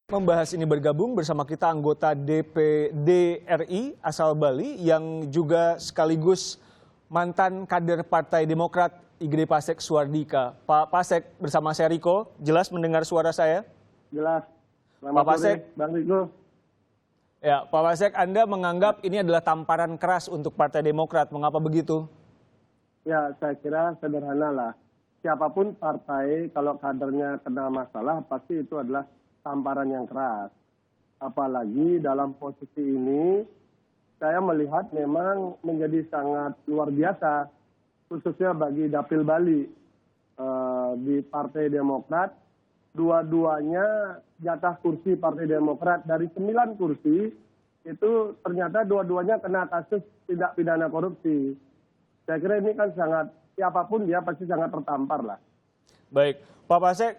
Membahas ini bergabung bersama kita anggota DPD RI asal Bali yang juga sekaligus mantan kader Partai Demokrat IGD Pasek Suardika. Pak Pasek bersama saya Riko, jelas mendengar suara saya? Jelas. Pak Pasek, Bang Riko. Ya, Pak Pasek, Anda menganggap ini adalah tamparan keras untuk Partai Demokrat. Mengapa begitu? Ya, saya kira sederhana lah. Siapapun partai kalau kadernya kena masalah pasti itu adalah tamparan yang keras. Apalagi dalam posisi ini saya melihat memang menjadi sangat luar biasa khususnya bagi Dapil Bali di Partai Demokrat. Dua-duanya jatah kursi Partai Demokrat dari 9 kursi itu ternyata dua-duanya kena kasus tindak pidana korupsi. Saya kira ini kan sangat, siapapun dia pasti sangat tertampar lah. Baik, Pak Pasek,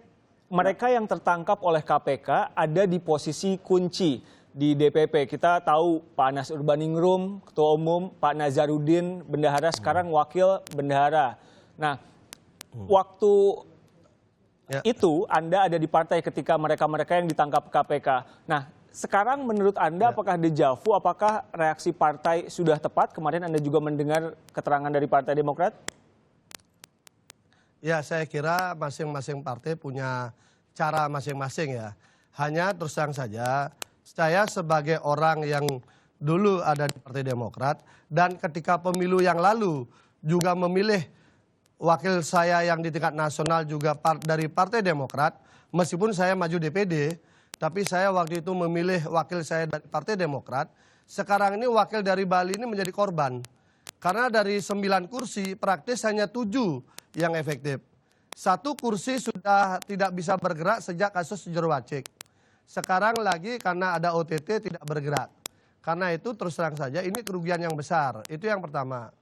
mereka yang tertangkap oleh KPK ada di posisi kunci di DPP. Kita tahu Pak Anas Urbaningrum, Ketua Umum, Pak Nazarudin, Bendahara, sekarang Wakil Bendahara. Nah, waktu itu Anda ada di partai ketika mereka-mereka yang ditangkap KPK. Nah, sekarang menurut Anda apakah dejavu, apakah reaksi partai sudah tepat? Kemarin Anda juga mendengar keterangan dari Partai Demokrat? Ya, saya kira masing-masing partai punya cara masing-masing ya. Hanya terus terang saja, saya sebagai orang yang dulu ada di Partai Demokrat dan ketika pemilu yang lalu juga memilih wakil saya yang di tingkat nasional juga dari Partai Demokrat, meskipun saya maju DPD, tapi saya waktu itu memilih wakil saya dari Partai Demokrat. Sekarang ini wakil dari Bali ini menjadi korban. Karena dari 9 kursi praktis hanya 7 yang efektif. 1 kursi sudah tidak bisa bergerak sejak kasus Jerwacik. Sekarang lagi karena ada OTT tidak bergerak. Karena itu terus terang saja ini kerugian yang besar. Itu yang pertama.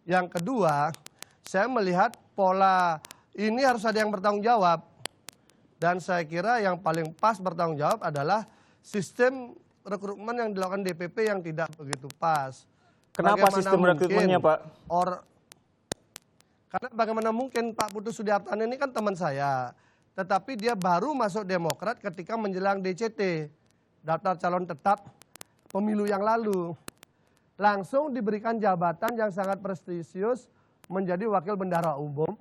Yang kedua, saya melihat pola ini harus ada yang bertanggung jawab. Dan saya kira yang paling pas bertanggung jawab adalah sistem rekrutmen yang dilakukan DPP yang tidak begitu pas. Kenapa sistem rekrutmennya, Pak? Karena bagaimana mungkin Pak Putu Sudiartan ini kan teman saya. Tetapi dia baru masuk Demokrat ketika menjelang DCT. Daftar calon tetap pemilu yang lalu. Langsung diberikan jabatan yang sangat prestisius menjadi wakil bendahara umum.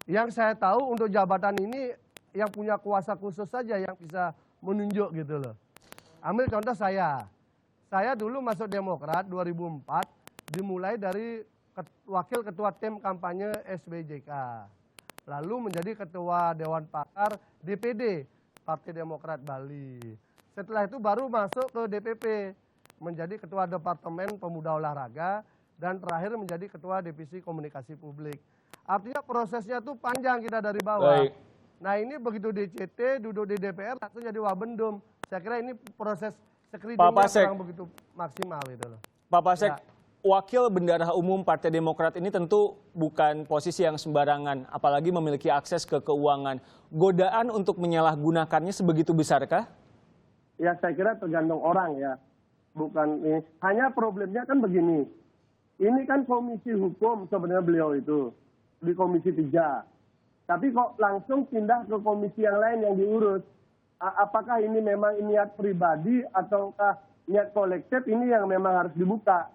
Yang saya tahu untuk jabatan ini yang punya kuasa khusus saja yang bisa menunjuk gitu loh. Ambil contoh saya. Saya dulu masuk Demokrat 2004 dimulai dari wakil ketua tim kampanye SBJK. Lalu menjadi ketua Dewan Pakar DPD Partai Demokrat Bali. Setelah itu baru masuk ke DPP menjadi ketua Departemen Pemuda Olahraga dan terakhir menjadi ketua Divisi Komunikasi Publik. Artinya prosesnya tuh panjang kita dari bawah. Baik. Nah ini begitu DCT duduk di DPR langsung jadi wabendum. Saya kira ini proses screeningnya kurang begitu maksimal gitu loh. Pak Pasek, Ya. Wakil Bendahara Umum Partai Demokrat ini tentu bukan posisi yang sembarangan, apalagi memiliki akses ke keuangan. Godaan untuk menyalahgunakannya sebegitu besarkah? Ya saya kira tergantung orang ya. Bukan ini. Hanya problemnya kan begini. Ini kan komisi hukum sebenarnya beliau itu. Di komisi 3. Tapi kok langsung pindah ke komisi yang lain yang diurus. Apakah ini memang niat pribadi ataukah niat kolektif ini yang memang harus dibuka.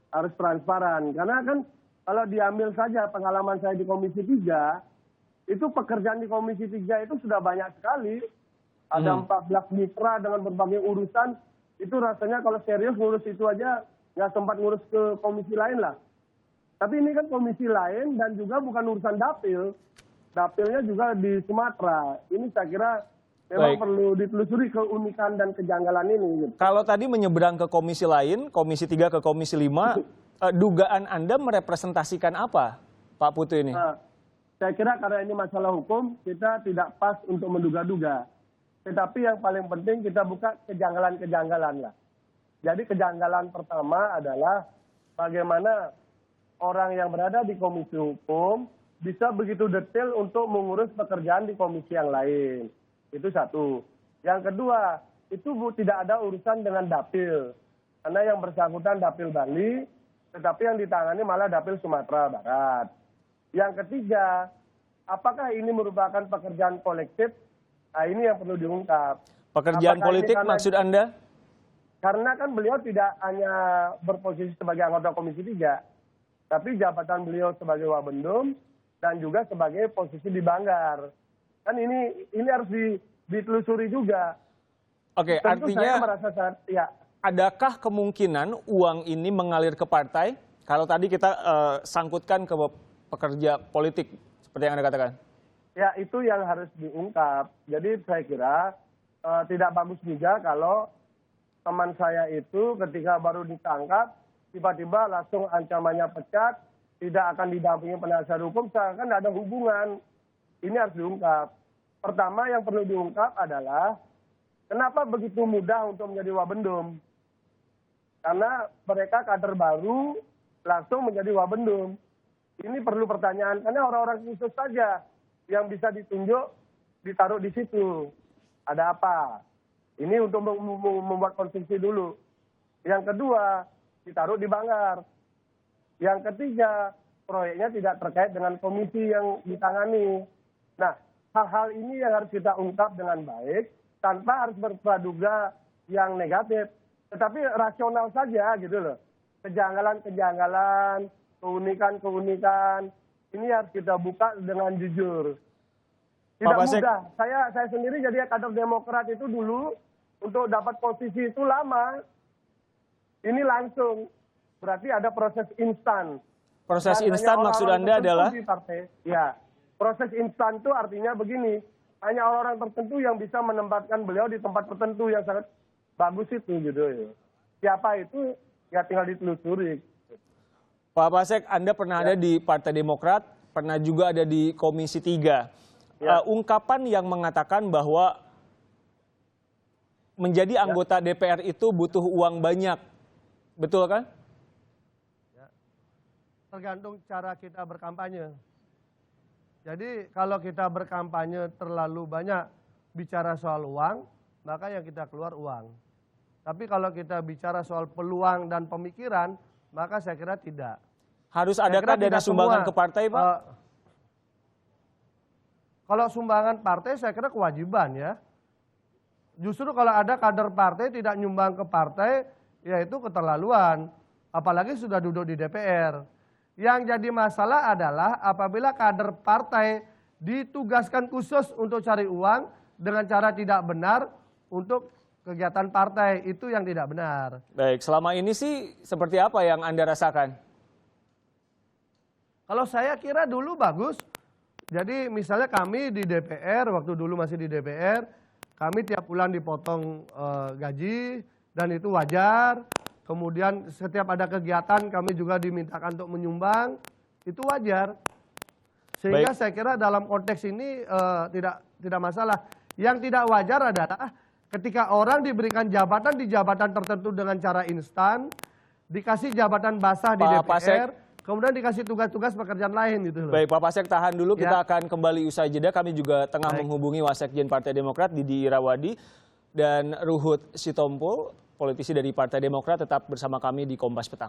Harus transparan. Karena kan kalau diambil saja pengalaman saya di komisi 3. Itu pekerjaan di komisi 3 itu sudah banyak sekali. Ada 14 mitra dengan berbagai urusan. Itu rasanya kalau serius ngurus itu aja nggak sempat ngurus ke komisi lain lah. Tapi ini kan komisi lain dan juga bukan urusan dapil. Dapilnya juga di Sumatera. Ini saya kira memang perlu ditelusuri keunikan dan kejanggalan ini. Gitu. Kalau tadi menyeberang ke komisi lain, komisi 3 ke komisi 5, dugaan Anda merepresentasikan apa, Pak Putu ini? Saya kira karena ini masalah hukum, kita tidak pas untuk menduga-duga. Tetapi yang paling penting kita buka kejanggalan-kejanggalan lah. Jadi kejanggalan pertama adalah bagaimana orang yang berada di komisi hukum bisa begitu detail untuk mengurus pekerjaan di komisi yang lain. Itu satu. Yang kedua, itu tidak ada urusan dengan dapil. Karena yang bersangkutan dapil Bali, tetapi yang ditangani malah dapil Sumatera Barat. Yang ketiga, apakah ini merupakan pekerjaan kolektif? Nah, ini yang perlu diungkap. Pekerjaan Apakah ini politik karena- maksud Anda? Karena kan beliau tidak hanya berposisi sebagai anggota Komisi 3, tapi jabatan beliau sebagai Wabendum dan juga sebagai posisi di Banggar. Kan ini harus ditelusuri juga. Oke, Tentu saya artinya merasa ya. adakah kemungkinan uang ini mengalir ke partai? Kalau tadi kita sangkutkan ke pekerja politik, seperti yang Anda katakan. Ya, itu yang harus diungkap. Jadi saya kira tidak bagus juga kalau teman saya itu ketika baru ditangkap, tiba-tiba langsung ancamannya pecat, tidak akan didampingi penasihat hukum, seakan tidak ada hubungan. Ini harus diungkap. Pertama yang perlu diungkap adalah kenapa begitu mudah untuk menjadi Wabendum? Karena mereka kader baru langsung menjadi Wabendum. Ini perlu pertanyaan, karena orang-orang khusus saja yang bisa ditunjuk, ditaruh di situ. Ada apa? Ini untuk membuat konsumsi dulu. Yang kedua, ditaruh di Banggar. Yang ketiga, proyeknya tidak terkait dengan komisi yang ditangani. Nah, hal-hal ini yang harus kita ungkap dengan baik, tanpa harus berpraduga yang negatif. Tetapi rasional saja gitu loh. Kejanggalan-kejanggalan, keunikan-keunikan, ini harus kita buka dengan jujur. Tidak mudah. Saya sendiri jadi kader Demokrat itu dulu, untuk dapat posisi itu lama. Ini langsung. Berarti ada proses instan. Proses Dan instan hanya maksud orang-orang Anda tertentu adalah? di partai. Ya, proses instan itu artinya begini. Hanya orang-orang tertentu yang bisa menempatkan beliau di tempat tertentu yang sangat bagus itu gitu ya. Siapa itu ya tinggal ditelusuri. Pak Pasek, Anda pernah ada di Partai Demokrat, pernah juga ada di Komisi 3. Ya. Ungkapan yang mengatakan bahwa menjadi anggota DPR itu butuh uang banyak. Betul kan? Tergantung cara kita berkampanye. Jadi kalau kita berkampanye terlalu banyak bicara soal uang, maka yang kita keluar uang. Tapi kalau kita bicara soal peluang dan pemikiran, maka saya kira tidak. Harus Saya adakah kira dana tidak sumbangan semua, ke partai, Pak? Kalau sumbangan partai saya kira kewajiban ya. Justru kalau ada kader partai tidak nyumbang ke partai, ya itu keterlaluan. Apalagi sudah duduk di DPR. Yang jadi masalah adalah apabila kader partai ditugaskan khusus untuk cari uang dengan cara tidak benar untuk kegiatan partai, itu yang tidak benar. Baik, selama ini sih seperti apa yang Anda rasakan? Kalau saya kira dulu bagus. Jadi misalnya kami di DPR, waktu dulu masih di DPR, kami tiap bulan dipotong gaji dan itu wajar. Kemudian setiap ada kegiatan kami juga dimintakan untuk menyumbang, itu wajar. Sehingga Baik. saya kira dalam konteks ini tidak masalah. Yang tidak wajar adalah ketika orang diberikan jabatan di jabatan tertentu dengan cara instan, dikasih jabatan basah di Pak DPR, Pasek. kemudian dikasih tugas-tugas pekerjaan lain gitu loh. Baik, Pak Pasek tahan dulu, Ya. kita akan kembali usai jeda. Kami juga tengah Baik. menghubungi Wasekjen Partai Demokrat, Didi Irawadi, dan Ruhut Sitompul, politisi dari Partai Demokrat, tetap bersama kami di Kompas Petang.